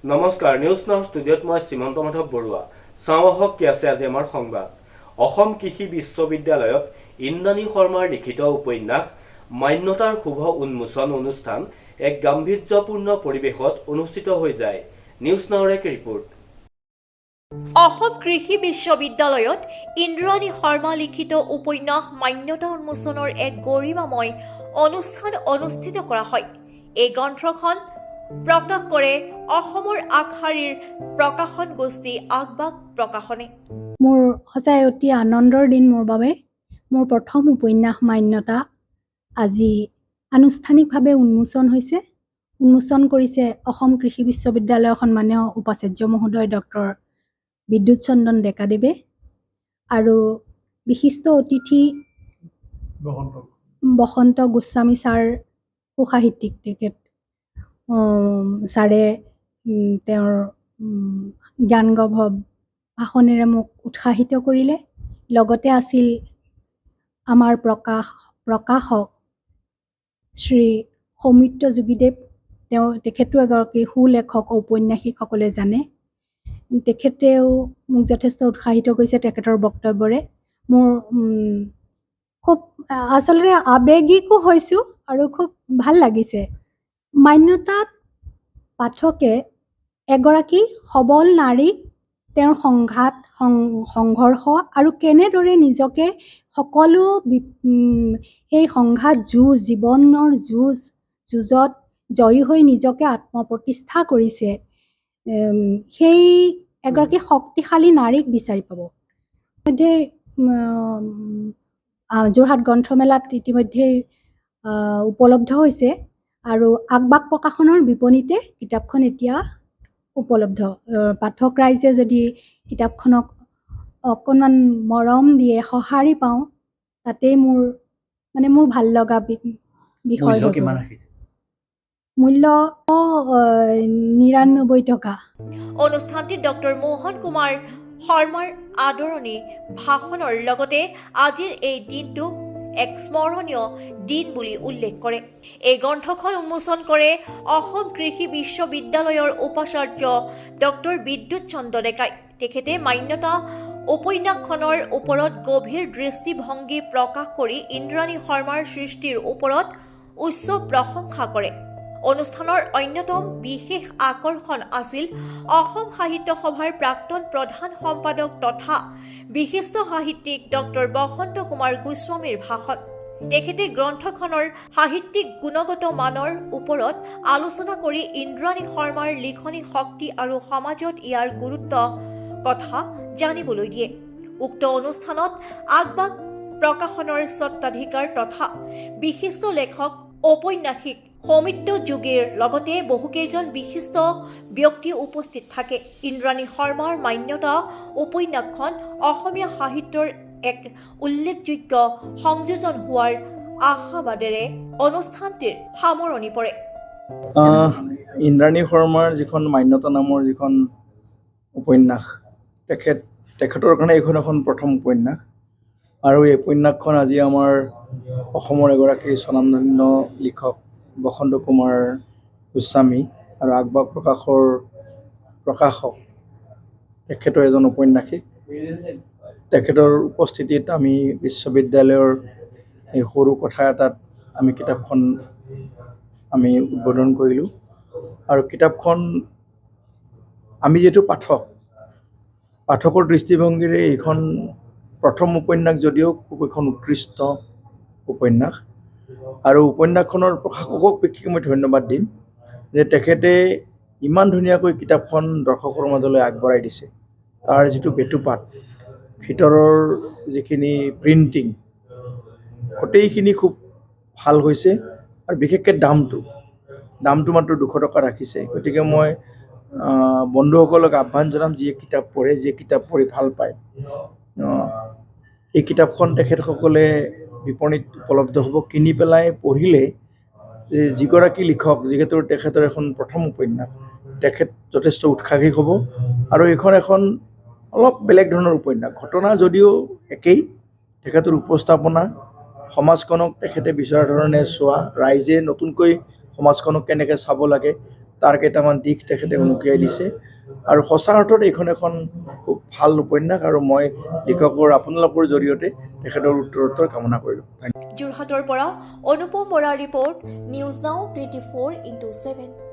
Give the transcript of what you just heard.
নমস্কাৰ news now ষ্টুডিঅ'ত মই শ্ৰীমন্ত মাধৱ বৰুৱা চাওঁহক কি আছে আজি আমাৰ সংবাদ অসম কৃষি বিশ্ববিদ্যালয়ত ইন্দ্ৰাণী শৰ্মাৰ লিখিত উপন্যাস মান্যতাৰ শুভ উন্মোচন অনুষ্ঠান এক গাম্ভীৰ্যপূৰ্ণ পৰিৱেশত অনুষ্ঠিত হৈ যায় নিউজ নাওৰ এক ৰিপৰ্ট অসম কৃষি বিশ্ববিদ্যালয়ত ইন্দ্ৰাণী শৰ্মা লিখিত উপন্যাস মান্যতা উন্মোচনৰ এক গৰিমাময় অনুষ্ঠান অনুষ্ঠিত কৰা হয়। এই গ্ৰন্থখন প্ৰকাশ কৰে অসমৰ আগশাৰীৰ প্ৰকাশন গোষ্ঠী আগবাগ প্ৰকাশনে। মোৰ সঁচাই অতি আনন্দৰ দিন মোৰ বাবে। মোৰ প্ৰথম উপন্যাস মান্যতা আজি আনুষ্ঠানিকভাৱে উন্মোচন কৰিছে অসম কৃষি বিশ্ববিদ্যালয়ৰ সন্মানীয় উপাচাৰ্য মহোদয় ডক্টৰ বিদ্যুৎ চন্দন ডেকাদেৱে আৰু বিশিষ্ট অতিথি বসন্ত গোস্বামী ছাৰ সুসাহিত্যিক তেখেত ছাৰে তেওঁৰ জ্ঞানগৰ্ভ ভাষণেৰে মোক উৎসাহিত কৰিলে। লগতে আছিল আমাৰ প্ৰকাশক শ্ৰী সৌমিত্ৰ যোগীদেৱ, তেখেতো এগৰাকী সুলেখক ঔপন্যাসিকসকলে জানে। তেখেতেও মোক যথেষ্ট উৎসাহিত কৰিছে তেখেতৰ বক্তব্যৰে। মোৰ খুব আচলতে আৱেগিকো হৈছোঁ আৰু খুব ভাল লাগিছে। মান্যতাত পাঠকে এগৰাকী সবল নাৰীক তেওঁৰ সংঘৰ্ষ আৰু কেনেদৰে নিজকে সকলো সেই জীৱনৰ যুঁজত জয়ী হৈ নিজকে আত্মপ্ৰতিষ্ঠা কৰিছে, সেই এগৰাকী শক্তিশালী নাৰীক বিচাৰি পাব। ইতিমধ্যে যোৰহাট গ্ৰন্থমেলাত ইতিমধ্যে উপলব্ধ হৈছে আৰু আগবাগ প্ৰকাশনৰ বিপণীতে কিতাপখন এতিয়া উপলব্ধ। পাঠক ৰাইজে যদি কিতাপখনক অকণমান মৰম দিয়ে, সঁহাৰি পাওঁ, তাতেই মোৰ ভাল লগা বিষয় হ'ব। মূল্য ৯৯ টকা। অনুষ্ঠানটিত ডক্টৰ মোহন কুমাৰ শৰ্মাৰ আদৰণি ভাষণৰ লগতে আজিৰ এই দিনটো এক স্মৰণীয় দিন বুলি উল্লেখ কৰে। এই গ্ৰন্থখন উন্মোচন কৰে অসম কৃষি বিশ্ববিদ্যালয়ৰ উপাচাৰ্য ডক্টৰ বিদ্যুৎ চন্দ্ৰ ডেকাই। তেখেতে মান্যতা উপন্যাসখনৰ ওপৰত গভীৰ দৃষ্টিভংগী প্ৰকাশ কৰি ইন্দ্ৰাণী শৰ্মাৰ সৃষ্টিৰ ওপৰত উচ্চ প্ৰশংসা কৰে। অনুষ্ঠানৰ অন্যতম বিশেষ আকৰ্ষণ আছিল অসম সাহিত্য সভাৰ প্ৰাক্তন প্ৰধান সম্পাদক তথা বিশিষ্ট সাহিত্যিক ডক্টৰ বসন্ত কুমাৰ গোস্বামীৰ ভাষণ। তেখেতে গ্ৰন্থখনৰ সাহিত্যিক গুণগত মানৰ ওপৰত আলোচনা কৰি ইন্দ্ৰাণী শৰ্মাৰ লিখনি শক্তি আৰু সমাজত ইয়াৰ গুৰুত্ব কথা জানিবলৈ দিয়ে। উক্ত অনুষ্ঠানত আগবাগ প্ৰকাশনৰ স্বত্বাধিকাৰ তথা বিশিষ্ট লেখক ঔপন্যাসিক সৌমিত্ৰ যোগীৰ লগতে বহুকেইজন বিশিষ্ট ব্যক্তি উপস্থিত থাকে। ইন্দ্ৰাণী শৰ্মাৰ মান্যতা উপন্যাসখন অসমীয়া সাহিত্যৰ এক উল্লেখযোগ্য সংযোজন হোৱাৰ আশাবাদেৰে অনুষ্ঠানটিৰ সামৰণি পৰে। ইন্দ্ৰাণী শৰ্মাৰ যিখন মান্যতা নামৰ যিখন উপন্যাস, তেখেতৰ কাৰণে এইখন এখন প্ৰথম উপন্যাস আৰু এই উপন্যাসখন আজি আমাৰ অসমৰ এগৰাকী স্বনামধন্য লিখক বসন্ত কুমাৰ গোস্বামী আৰু আগবাগ প্ৰকাশৰ প্ৰকাশক তেখেতৰ এজন ঔপন্যাসিক, তেখেতৰ উপস্থিতিত আমি বিশ্ববিদ্যালয়ৰ এই সৰু কোঠা এটাত আমি কিতাপখন উদ্বোধন কৰিলোঁ। আৰু কিতাপখন আমি যিহেতু পাঠকৰ দৃষ্টিভংগীৰে এইখন প্ৰথম উপন্যাস যদিও খুব এখন উৎকৃষ্ট উপন্যাস আৰু উপন্যাসখনৰ প্ৰকাশকক বিশেষকৈ মই ধন্যবাদ দিম যে তেখেতে ইমান ধুনীয়াকৈ কিতাপখন দৰ্শকৰ মাজলৈ আগবঢ়াই দিছে। তাৰ যিটো বেটুপাত, ভিতৰৰ যিখিনি প্ৰিণ্টিং, গোটেইখিনি খুব ভাল হৈছে আৰু বিশেষকৈ দামটো মাত্ৰ ২০০ টকা ৰাখিছে। গতিকে মই বন্ধুসকলক আহ্বান জনাম, যিয়ে কিতাপ পঢ়ে, যিয়ে কিতাপ পঢ়ি ভাল পায়, এই কিতাপখন তেখেতসকলে বিপণীত উপলব্ধ হ'ব। কিনি পেলাই পঢ়িলে যিগৰাকী লিখক, যিহেতু তেখেতৰ এখন প্ৰথম উপন্যাস, তেখেত যথেষ্ট উৎসাহী হ'ব। আৰু এইখন এখন অলপ বেলেগ ধৰণৰ উপন্যাস, ঘটনা যদিও একেই, তেখেতৰ উপস্থাপনা, সমাজখনক তেখেতে বিচৰা ধৰণে চোৱা, ৰাইজে নতুনকৈ সমাজখনক কেনেকৈ চাব লাগে তাৰ কেইটামান দিশ তেখেতে উনুকিয়াই দিছে আৰু সঁচা অৰ্থত এইখন এখন খুব ভাল উপন্যাস আৰু মই লিখকৰ আপোনালোকৰ জৰিয়তে তেখেতৰ উত্তৰোত্তৰ কামনা কৰিলোঁ। যোৰহাটৰ পৰা অনুপম বৰাৰ ৰিপৰ্ট, নিউজ নাও 24/7।